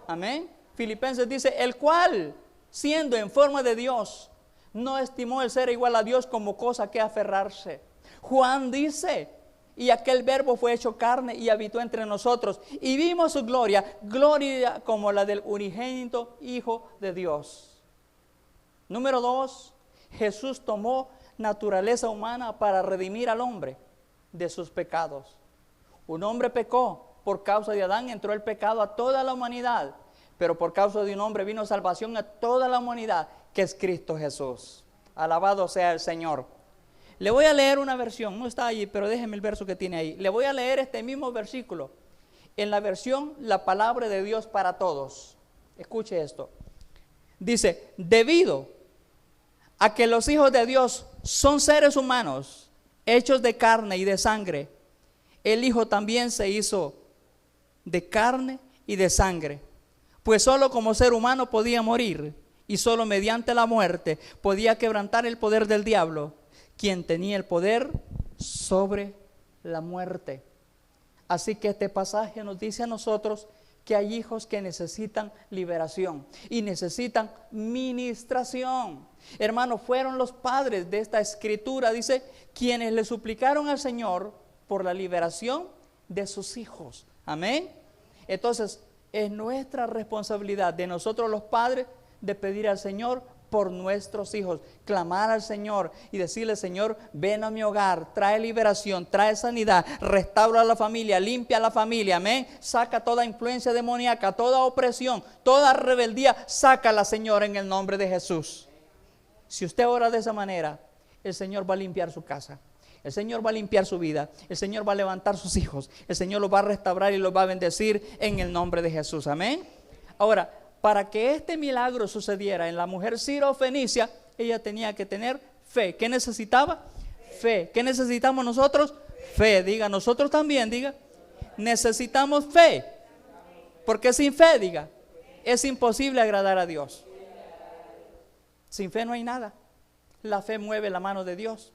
A: Amén. Filipenses dice, el cual, siendo en forma de Dios, no estimó el ser igual a Dios como cosa que aferrarse. Juan dice, y aquel verbo fue hecho carne y habitó entre nosotros, y vimos su gloria, gloria como la del unigénito Hijo de Dios. Número 2, Jesús tomó naturaleza humana para redimir al hombre de sus pecados. Un hombre pecó, por causa de Adán entró el pecado a toda la humanidad, pero por causa de un hombre vino salvación a toda la humanidad. que es Cristo Jesús. Alabado sea el Señor. Le voy a leer una versión, no está allí, pero déjeme el verso que tiene ahí. Le voy a leer este mismo versículo en la versión La Palabra de Dios para Todos. Escuche esto. Dice, debido a que los hijos de Dios son seres humanos, hechos de carne y de sangre, el Hijo también se hizo de carne y de sangre, pues solo como ser humano podía morir, y solo mediante la muerte podía quebrantar el poder del diablo, quien tenía el poder sobre la muerte. Así que este pasaje nos dice a nosotros que hay hijos que necesitan liberación y necesitan ministración. Hermanos, fueron los padres de esta escritura, dice, quienes le suplicaron al Señor por la liberación de sus hijos. Amén. Entonces, es nuestra responsabilidad de nosotros los padres de pedir al Señor por nuestros hijos, clamar al Señor y decirle, Señor, ven a mi hogar, trae liberación, trae sanidad, restaura la familia, limpia la familia, amén. Saca toda influencia demoníaca, toda opresión, toda rebeldía, sácala, Señor, en el nombre de Jesús. Si usted ora de esa manera, el Señor va a limpiar su casa, el Señor va a limpiar su vida, el Señor va a levantar sus hijos, el Señor los va a restaurar y los va a bendecir en el nombre de Jesús, amén. Ahora, para que este milagro sucediera en la mujer sirofenicia, ella tenía que tener fe. ¿Qué necesitaba? Fe. ¿Qué necesitamos nosotros? Fe. Diga, nosotros también, diga. Necesitamos fe. Porque sin fe, diga, es imposible agradar a Dios. Sin fe no hay nada. La fe mueve la mano de Dios.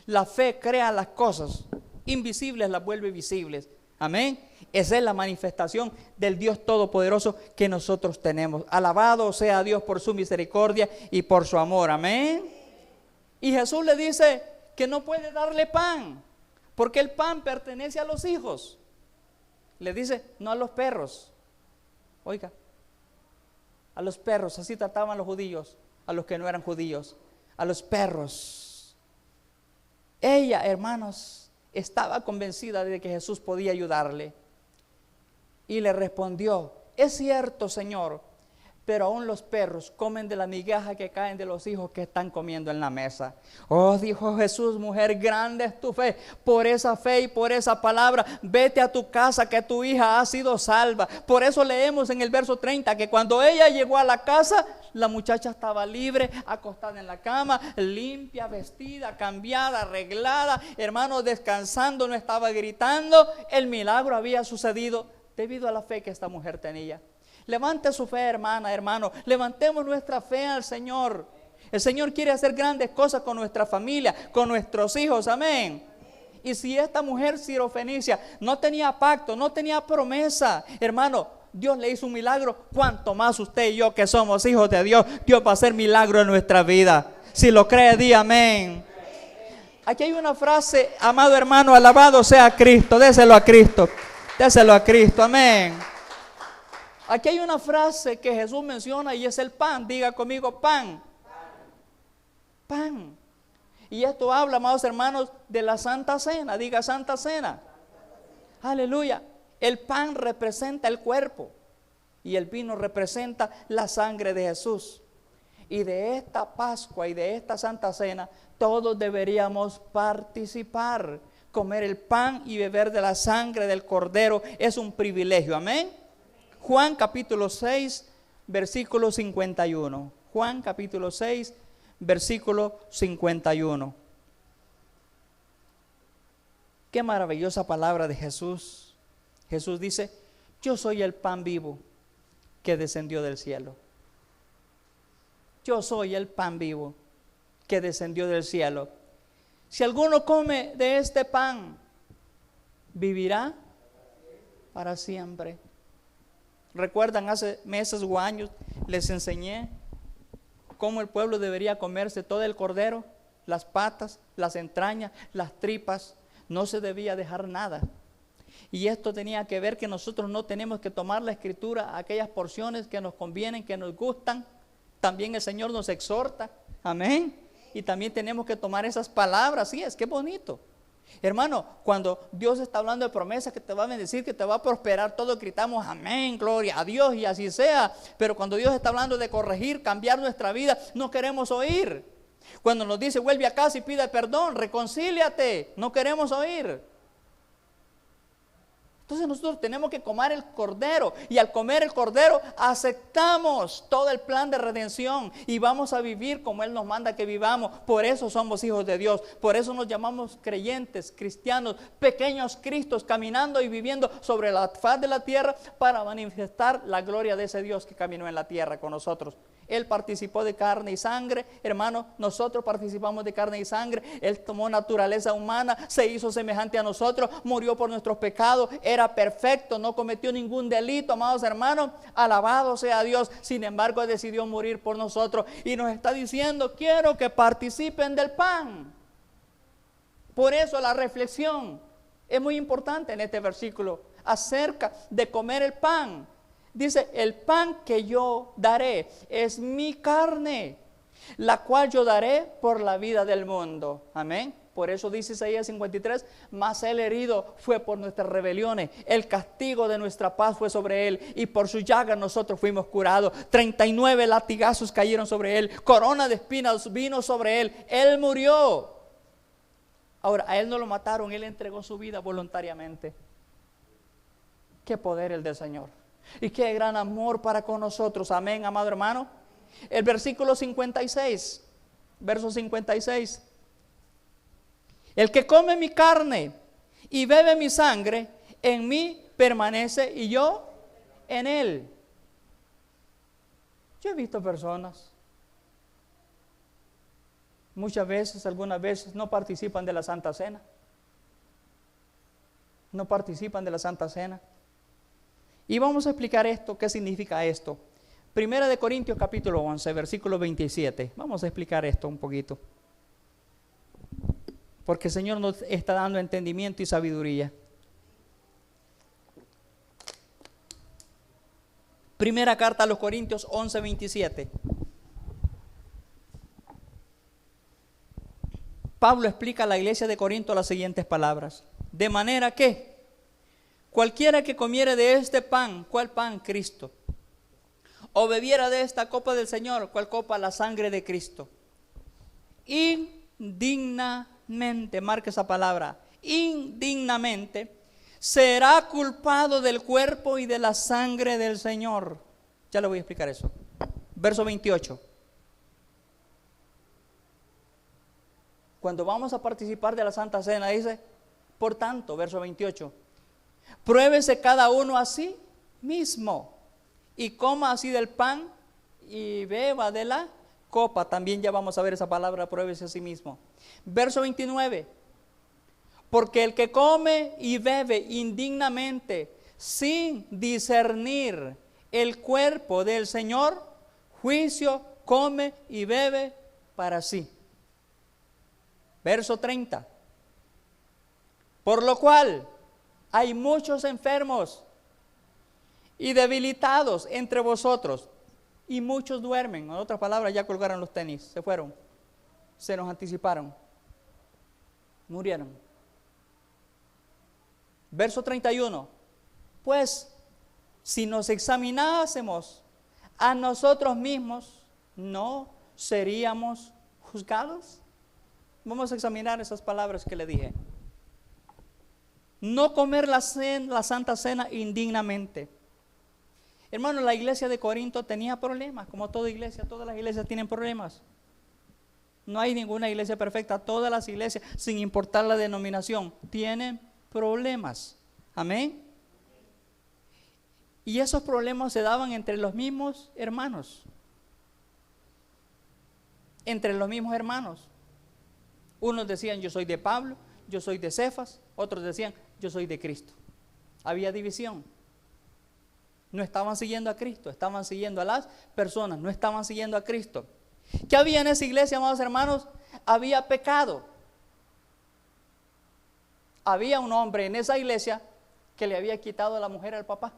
A: La fe crea las cosas invisibles, las vuelve visibles. Amén. Esa es la manifestación del Dios Todopoderoso que nosotros tenemos. Alabado sea Dios por su misericordia y por su amor. Amén. Y Jesús le dice que no puede darle pan, porque el pan pertenece a los hijos. Le dice, no a los perros. Oiga, a los perros, así trataban los judíos, a los que no eran judíos, a los perros. Ella, hermanos, estaba convencida de que Jesús podía ayudarle. Y le respondió, es cierto, Señor, pero aún los perros comen de la migaja que caen de los hijos que están comiendo en la mesa. Oh, dijo Jesús, mujer, grande es tu fe. Por esa fe y por esa palabra, vete a tu casa, que tu hija ha sido salva. Por eso leemos en el verso 30 que cuando ella llegó a la casa, la muchacha estaba libre, acostada en la cama, limpia, vestida, cambiada, arreglada, hermano, descansando, no estaba gritando. El milagro había sucedido debido a la fe que esta mujer tenía. Levante su fe, hermana, hermano. Levantemos nuestra fe al Señor. El Señor quiere hacer grandes cosas con nuestra familia, con nuestros hijos, amén. Y si esta mujer sirofenicia no tenía pacto, no tenía promesa, hermano, Dios le hizo un milagro. Cuanto más usted y yo que somos hijos de Dios, Dios va a hacer milagro en nuestra vida. Si lo cree, di amén. Aquí hay una frase, amado hermano, alabado sea Cristo. Déselo a Cristo. Déselo a Cristo, amén. Aquí hay una frase que Jesús menciona y es el pan. Diga conmigo, pan. Pan. Y esto habla, amados hermanos, de la Santa Cena. Diga Santa Cena. Aleluya. El pan representa el cuerpo y el vino representa la sangre de Jesús. Y de esta Pascua y de esta Santa Cena todos deberíamos participar. Comer el pan y beber de la sangre del Cordero es un privilegio. Amén. Juan capítulo 6, versículo 51. Juan capítulo 6, versículo 51. Qué maravillosa palabra de Jesús. Jesús dice, yo soy el pan vivo que descendió del cielo. Yo soy el pan vivo que descendió del cielo. Si alguno come de este pan, vivirá para siempre. Recuerdan, hace meses o años les enseñé cómo el pueblo debería comerse todo el cordero, las patas, las entrañas, las tripas. No se debía dejar nada. Y esto tenía que ver que nosotros no tenemos que tomar la escritura, aquellas porciones que nos convienen, que nos gustan. También el Señor nos exhorta, amén. Y también tenemos que tomar esas palabras, sí, es que bonito. Hermano, cuando Dios está hablando de promesas que te va a bendecir, que te va a prosperar todo, gritamos amén, gloria a Dios y así sea. Pero cuando Dios está hablando de corregir, cambiar nuestra vida, no queremos oír. Cuando nos dice vuelve a casa y pide perdón, reconcíliate, no queremos oír. Entonces nosotros tenemos que comer el cordero, y al comer el cordero aceptamos todo el plan de redención y vamos a vivir como Él nos manda que vivamos. Por eso somos hijos de Dios, por eso nos llamamos creyentes, cristianos, pequeños cristos, caminando y viviendo sobre la faz de la tierra para manifestar la gloria de ese Dios que caminó en la tierra con nosotros. Él participó de carne y sangre, hermano, nosotros participamos de carne y sangre. Él tomó naturaleza humana, se hizo semejante a nosotros, murió por nuestros pecados, era perfecto, no cometió ningún delito, amados hermanos, alabado sea Dios. Sin embargo, decidió morir por nosotros y nos está diciendo, quiero que participen del pan. Por eso la reflexión es muy importante en este versículo acerca de comer el pan. Dice, el pan que yo daré es mi carne, la cual yo daré por la vida del mundo. Amén. Por eso dice Isaías 53, mas el herido fue por nuestras rebeliones, el castigo de nuestra paz fue sobre él, y por su llaga nosotros fuimos curados. 39 latigazos cayeron sobre él, corona de espinas vino sobre él, él murió. Ahora, a él no lo mataron, él entregó su vida voluntariamente. Qué poder el del Señor. Y qué gran amor para con nosotros. Amén, amado hermano. El versículo 56, verso 56. El que come mi carne y bebe mi sangre, en mí permanece y yo en él. Yo he visto personas, muchas veces, algunas veces, no participan de la Santa Cena. No participan de la Santa Cena. Y vamos a explicar esto, qué significa esto. Primera de Corintios capítulo 11, versículo 27. Vamos a explicar esto un poquito. Porque el Señor nos está dando entendimiento y sabiduría. Primera carta a los Corintios 11, 27. Pablo explica a la iglesia de Corinto las siguientes palabras. De manera que cualquiera que comiere de este pan, ¿cuál pan? Cristo. O bebiera de esta copa del Señor, ¿cuál copa? La sangre de Cristo. Indignamente, marque esa palabra, indignamente, será culpado del cuerpo y de la sangre del Señor. Ya le voy a explicar eso. Verso 28. Cuando vamos a participar de la Santa Cena, dice, por tanto, verso 28. Pruébese cada uno a sí mismo y coma así del pan y beba de la copa. También ya vamos a ver esa palabra, pruébese a sí mismo. Verso 29. Porque el que come y bebe indignamente sin discernir el cuerpo del Señor, juicio come y bebe para sí. Verso 30. Por lo cual hay muchos enfermos y debilitados entre vosotros, y muchos duermen. En otras palabras, ya colgaron los tenis, se fueron, se nos anticiparon, murieron. Verso 31. Pues, si nos examinásemos a nosotros mismos, ¿no seríamos juzgados? Vamos a examinar esas palabras que le dije. No comer la Santa Cena indignamente. Hermano, la iglesia de Corinto tenía problemas, como toda iglesia, todas las iglesias tienen problemas. No hay ninguna iglesia perfecta, todas las iglesias, sin importar la denominación, tienen problemas. Amén. Y esos problemas se daban entre los mismos hermanos. Entre los mismos hermanos. Unos decían, yo soy de Pablo, yo soy de Cefas. Otros decían, yo soy de Cristo. Había división. No estaban siguiendo a Cristo, estaban siguiendo a las personas, no estaban siguiendo a Cristo. ¿Qué había en esa iglesia, amados hermanos? Había pecado. Había un hombre en esa iglesia que le había quitado a la mujer al papá.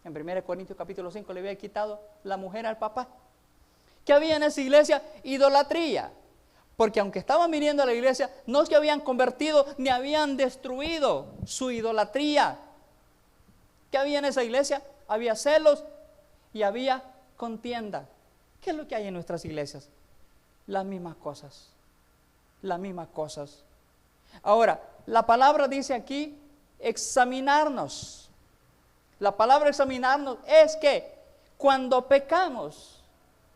A: En 1 Corintios capítulo 5 le había quitado la mujer al papá. ¿Qué había en esa iglesia? Idolatría. Porque aunque estaban viniendo a la iglesia, no es que habían convertido ni habían destruido su idolatría. ¿Qué había en esa iglesia? Había celos y había contienda. ¿Qué es lo que hay en nuestras iglesias? Las mismas cosas. Las mismas cosas. Ahora, la palabra dice aquí, examinarnos. La palabra examinarnos es que cuando pecamos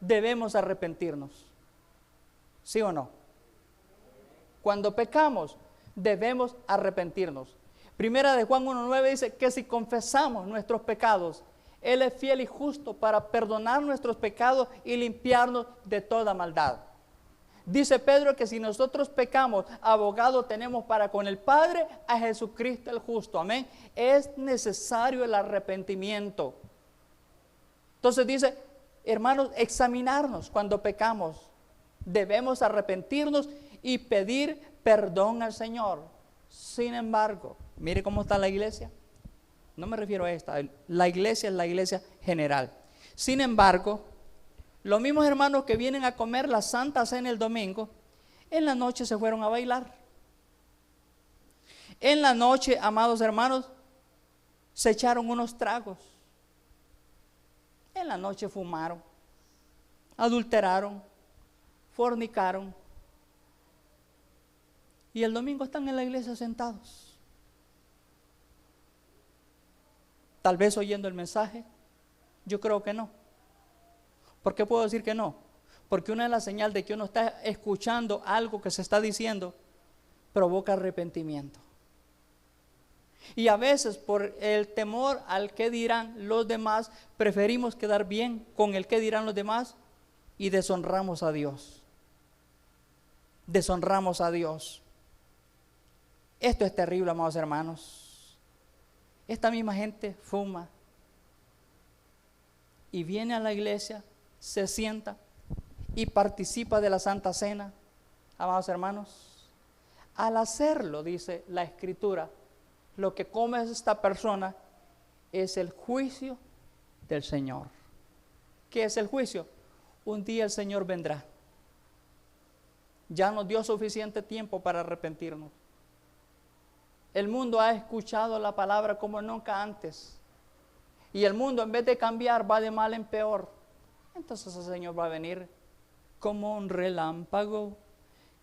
A: debemos arrepentirnos. ¿Sí o no? Cuando pecamos debemos arrepentirnos. Primera de Juan 1:9 dice que si confesamos nuestros pecados, Él es fiel y justo para perdonar nuestros pecados y limpiarnos de toda maldad. Dice Pedro que si nosotros pecamos, abogado tenemos para con el Padre a Jesucristo el justo. Amén. Es necesario el arrepentimiento. Entonces dice, hermanos, examinarnos cuando pecamos. Debemos arrepentirnos y pedir perdón al Señor. Sin embargo, mire cómo está la iglesia. No me refiero a esta. La iglesia es la iglesia general. Sin embargo, los mismos hermanos que vienen a comer la Santa Cena el domingo, en la noche se fueron a bailar. En la noche, amados hermanos, se echaron unos tragos. En la noche fumaron, adulteraron, fornicaron. Y el domingo están en la iglesia sentados. Tal vez oyendo el mensaje. Yo creo que no. ¿Por qué puedo decir que no? Porque una de las señales de que uno está escuchando algo que se está diciendo provoca arrepentimiento. Y a veces por el temor al que dirán los demás, preferimos quedar bien con el que dirán los demás y deshonramos a Dios. Deshonramos a Dios. Esto es terrible, amados hermanos. Esta misma gente fuma y viene a la iglesia, se sienta y participa de la Santa Cena. Amados hermanos, al hacerlo, dice la Escritura, lo que come esta persona es el juicio del Señor. ¿Qué es el juicio? Un día el Señor vendrá. Ya nos dio suficiente tiempo para arrepentirnos. El mundo ha escuchado la palabra como nunca antes. Y el mundo, en vez de cambiar, va de mal en peor. Entonces el Señor va a venir como un relámpago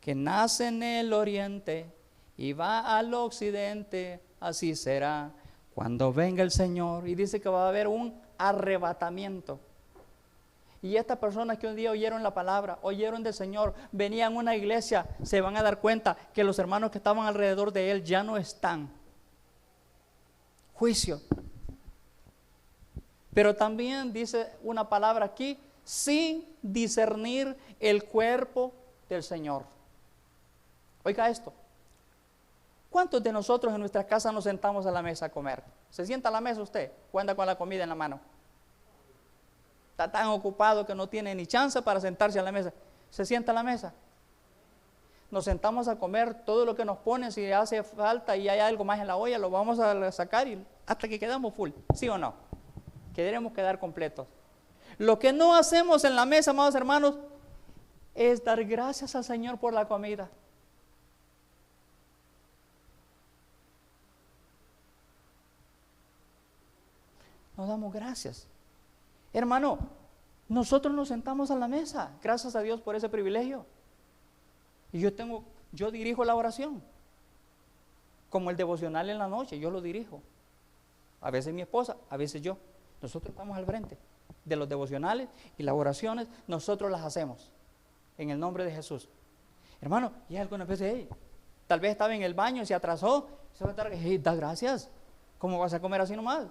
A: que nace en el oriente y va al occidente. Así será cuando venga el Señor. Y dice que va a haber un arrebatamiento. Y estas personas que un día oyeron la palabra, oyeron del Señor, venían a una iglesia, se van a dar cuenta que los hermanos que estaban alrededor de Él ya no están. Juicio. Pero también dice una palabra aquí, sin discernir el cuerpo del Señor. Oiga esto. ¿Cuántos de nosotros en nuestra casa nos sentamos a la mesa a comer? ¿Se sienta a la mesa usted o anda con la comida en la mano? Está tan ocupado que no tiene ni chance para sentarse a la mesa. ¿Se sienta a la mesa? Nos sentamos a comer todo lo que nos ponen. Si hace falta y hay algo más en la olla, lo vamos a sacar y hasta que quedamos full. ¿Sí o no? Queremos quedar completos. Lo que no hacemos en la mesa, amados hermanos, es dar gracias al Señor por la comida. Nos damos gracias. Hermano, nosotros nos sentamos a la mesa, gracias a Dios por ese privilegio. Y yo dirijo la oración, como el devocional en la noche, yo lo dirijo. A veces mi esposa, a veces yo. Nosotros estamos al frente de los devocionales y las oraciones, nosotros las hacemos en el nombre de Jesús. Hermano, y algunas veces, tal vez estaba en el baño, se atrasó, se va a estar, da gracias. ¿Cómo vas a comer así nomás?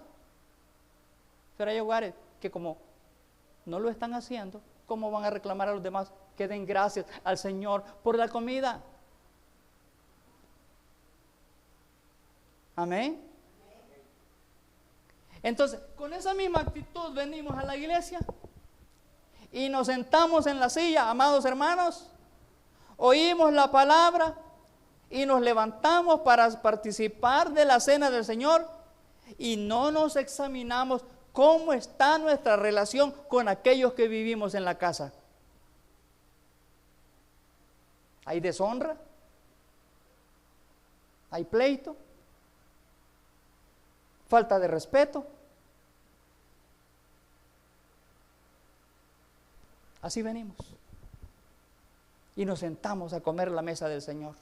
A: Pero hay hogares que como no lo están haciendo, ¿cómo van a reclamar a los demás que den gracias al Señor por la comida? Amén. Entonces, con esa misma actitud venimos a la iglesia y nos sentamos en la silla, amados hermanos, oímos la palabra y nos levantamos para participar de la cena del Señor y no nos examinamos cómo está nuestra relación con aquellos que vivimos en la casa. hay deshonra, hay pleito, falta de respeto. Así venimos. Y nos sentamos a comer la mesa del Señor.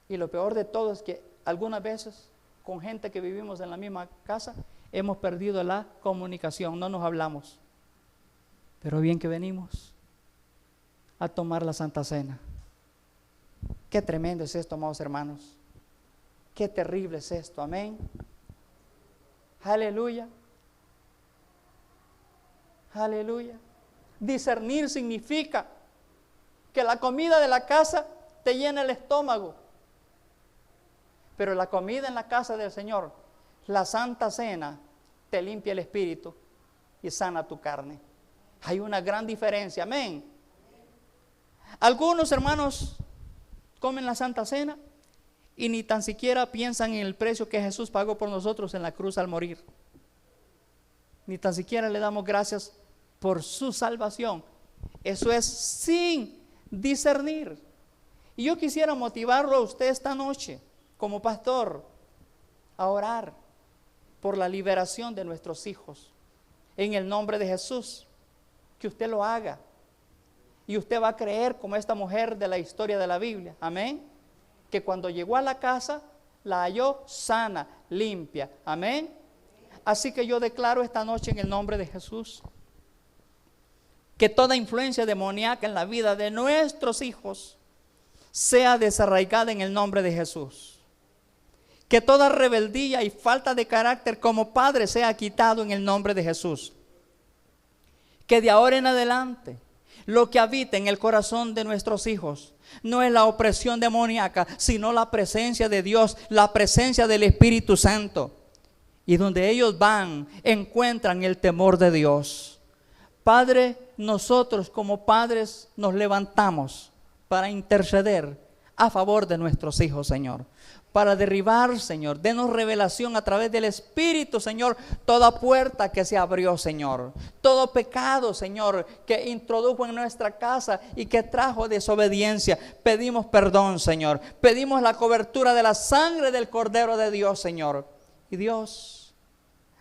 A: Y lo peor de todo es que algunas veces con gente que vivimos en la misma casa hemos perdido la comunicación, no nos hablamos. Pero bien que venimos a tomar la Santa Cena. Qué tremendo es esto, amados hermanos. Qué terrible es esto, amén. Aleluya. Aleluya. Discernir significa que la comida de la casa te llena el estómago. Pero la comida en la casa del Señor, la Santa Cena, te limpia el espíritu y sana tu carne. Hay una gran diferencia, amén. Algunos hermanos comen la Santa Cena y ni tan siquiera piensan en el precio que Jesús pagó por nosotros en la cruz al morir. Ni tan siquiera le damos gracias por su salvación. Eso es sin discernir. Y yo quisiera motivarlo a usted esta noche, como pastor, a orar por la liberación de nuestros hijos. En el nombre de Jesús, que usted lo haga. Y usted va a creer como esta mujer de la historia de la Biblia. Amén. Que cuando llegó a la casa, la halló sana, limpia. Amén. Así que yo declaro esta noche en el nombre de Jesús que toda influencia demoníaca en la vida de nuestros hijos sea desarraigada en el nombre de Jesús. Que toda rebeldía y falta de carácter como padre sea quitado en el nombre de Jesús. Que de ahora en adelante lo que habita en el corazón de nuestros hijos no es la opresión demoníaca, sino la presencia de Dios, la presencia del Espíritu Santo. Y donde ellos van, encuentran el temor de Dios. Padre, nosotros como padres nos levantamos para interceder a favor de nuestros hijos, Señor. Para derribar, Señor, denos revelación a través del Espíritu, Señor, toda puerta que se abrió, Señor. Todo pecado, Señor, que introdujo en nuestra casa y que trajo desobediencia. Pedimos perdón, Señor. Pedimos la cobertura de la sangre del Cordero de Dios, Señor. Y Dios,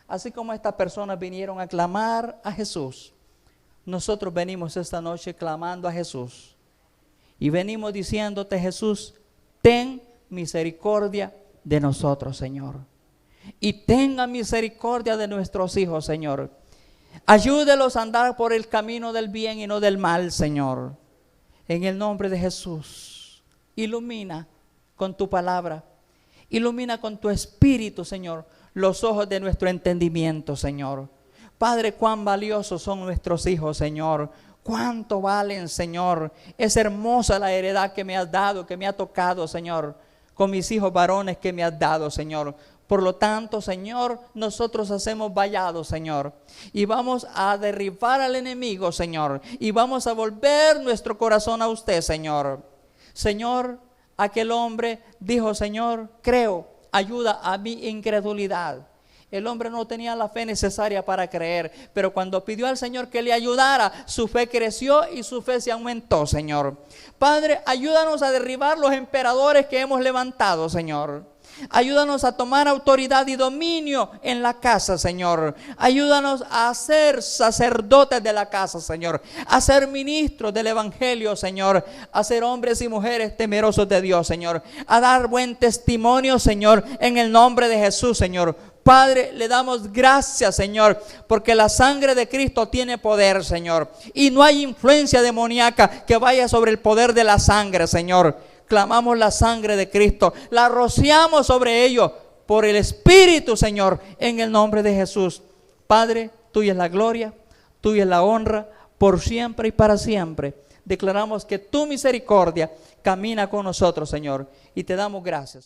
A: así como estas personas vinieron a clamar a Jesús, nosotros venimos esta noche clamando a Jesús. Y venimos diciéndote, Jesús, ten misericordia de nosotros, Señor. Y tenga misericordia de nuestros hijos, Señor. Ayúdelos a andar por el camino del bien y no del mal, Señor. En el nombre de Jesús, ilumina con tu palabra. Ilumina con tu espíritu, Señor, los ojos de nuestro entendimiento, Señor. Padre, cuán valiosos son nuestros hijos, Señor. Cuánto valen, Señor. Es hermosa la heredad que me has dado, que me ha tocado, Señor, con mis hijos varones que me has dado, Señor. Por lo tanto, Señor, nosotros hacemos vallado, Señor, y vamos a derribar al enemigo, Señor, y vamos a volver nuestro corazón a usted, Señor. Señor, aquel hombre dijo, Señor, creo, ayuda a mi incredulidad. El hombre no tenía la fe necesaria para creer, pero cuando pidió al Señor que le ayudara, su fe creció y su fe se aumentó, Señor. Padre, ayúdanos a derribar los emperadores que hemos levantado, Señor. Ayúdanos a tomar autoridad y dominio en la casa, Señor. Ayúdanos a ser sacerdotes de la casa, Señor. A ser ministros del Evangelio, Señor. A ser hombres y mujeres temerosos de Dios, Señor. A dar buen testimonio, Señor, en el nombre de Jesús, Señor. Padre, le damos gracias, Señor, porque la sangre de Cristo tiene poder, Señor. Y no hay influencia demoníaca que vaya sobre el poder de la sangre, Señor. Clamamos la sangre de Cristo, la rociamos sobre ellos por el Espíritu, Señor, en el nombre de Jesús. Padre, tuya es la gloria, tuya es la honra, por siempre y para siempre. Declaramos que tu misericordia camina con nosotros, Señor, y te damos gracias.